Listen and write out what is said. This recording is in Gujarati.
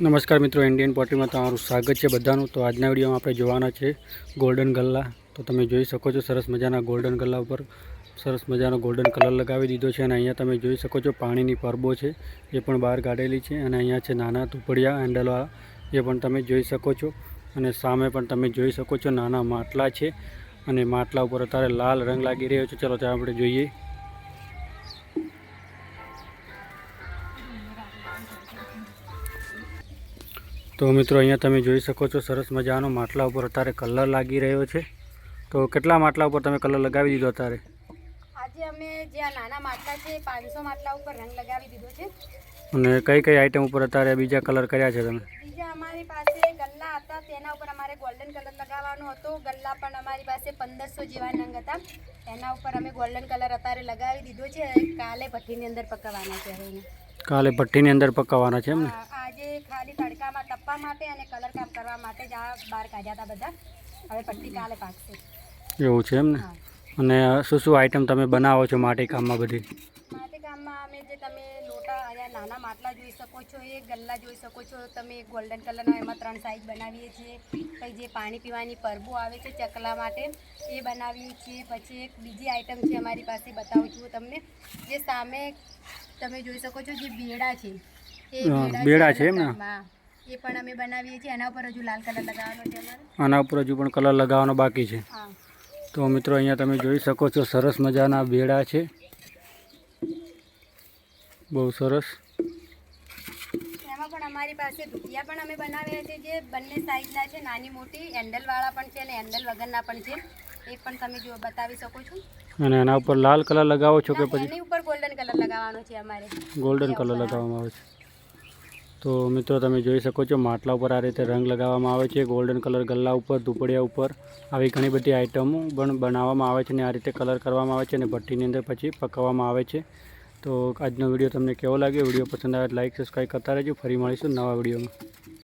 નમસ્કાર મિત્રો, ઇન્ડિયન પોટરીમાં તમારું સ્વાગત છે બધાનું। તો આજના વિડીયોમાં આપણે જોવાના છે ગોલ્ડન ગલ્લા। તો તમે જોઈ શકો છો સરસ મજાના ગોલ્ડન ગલ્લા ઉપર સરસ મજાનો ગોલ્ડન કલર લગાવી દીધો છે। અને અહીંયા તમે જોઈ શકો છો પાણીની પરબો છે એ પણ બહાર કાઢેલી છે। અને અહીંયા છે નાના તુપડિયા હેન્ડલવાળા, એ પણ તમે જોઈ શકો છો। અને સામે પણ તમે જોઈ શકો છો નાના માટલા છે અને માટલા ઉપર અત્યારે લાલ રંગ લાગી રહ્યો છે। ચલો ત્યાં આપણે જોઈએ। તો મિત્રો અહીંયા તમે જોઈ શકો છો સરસ મજાનો માટલા ઉપર અત્યારે કલર લાગી રહ્યો છે। તો કેટલા માટલા ઉપર તમે કલર લગાવી દીધો અત્યારે? આજે અમે જે નાના માટલા છે 500 માટલા ઉપર રંગ લગાવી દીધો છે। અને કઈ કઈ આઈટમ ઉપર અત્યારે બીજા કલર કર્યા છે તમે? બીજા અમારી પાસે ગલ્લા હતા, તેના ઉપર અમારે ગોલ્ડન કલર લગાવવાનો હતો। ગલ્લા પણ અમારી પાસે 1500 જેવા રંગ હતા, તેના ઉપર અમે ગોલ્ડન કલર અત્યારે લગાવી દીધો છે। કાલે ભઠ્ઠીની અંદર પકાવવાના છે। હવે કાલે ભઠ્ઠીની અંદર પકાવવાના છે એમ ને? આજે ખાલી તડકામાં તપવા માટે અને કલર કામ કરવા માટે જ આ બહાર કાઢ્યા હતા બધા। હવે ભઠ્ઠી કાલે પાકશે એવું છે એમ ને? અને શું શું આઈટમ તમે બનાવો છો માટી કામમાં બધી? માટી કામમાં અમે જે તમે લોટા અહીંયા નાના માટલા જોઈ શકો છો, એ ગલ્લા જોઈ શકો છો તમે, ગોલ્ડન કલરના એમાં 3 સાઈઝ બનાવીએ છીએ। પછી જે પાણી પીવાની પરબો આવે છે ચકલા માટે એ બનાવીએ છીએ। પછી એક બીજી આઈટમ છે અમારી પાસે, બતાવું છું તમને। જે સામે તમે જોઈ શકો છો જે બેડા છે, એ બેડા છે એમ ને? એ પણ અમે બનાવીએ છીએ। એના ઉપર હજુ લાલ કલર લગાવવાનો છે અમારે। આના ઉપર હજુ પણ કલર લગાવવાનો બાકી છે? હા। તો મિત્રો અહીંયા તમે જોઈ શકો છો સરસ મજાના બેડા છે, બહુ સરસ। એમાં પણ અમારી પાસે ધુતિયા પણ અમે બનાવ્યા છે, જે બંને સાઈઝના છે, નાની મોટી હેન્ડલવાળા પણ છે અને હેન્ડલ વગરના પણ છે। એ પણ તમે જો બતાવી શકો છો। અને એના ઉપર લાલ કલર લગાવો છો કે પછી? એની ઉપર ગોલ્ડન કલર લગાવવાનો છે અમારે। ગોલ્ડન કલર લગાવવામાં આવે છે। તો મિત્રો તમે જોઈ શકો છો માટલા ઉપર આ રીતે રંગ લગાવવામાં આવે છે, ગોલ્ડન કલર ગલ્લા ઉપર, દુપડિયા ઉપર, આવી ઘણી બધી આઈટમો પણ બનાવવામાં આવે છે અને આ રીતે કલર કરવામાં આવે છે અને ભઠ્ઠીની અંદર પછી પકાવવામાં આવે છે। તો આજનો વિડીયો તમને કેવો લાગ્યો? વિડીયો પસંદ આવે તો લાઈક સબસ્ક્રાઈબ કરતા રહેજો। ફરી મળીશું નવા વિડીયોમાં।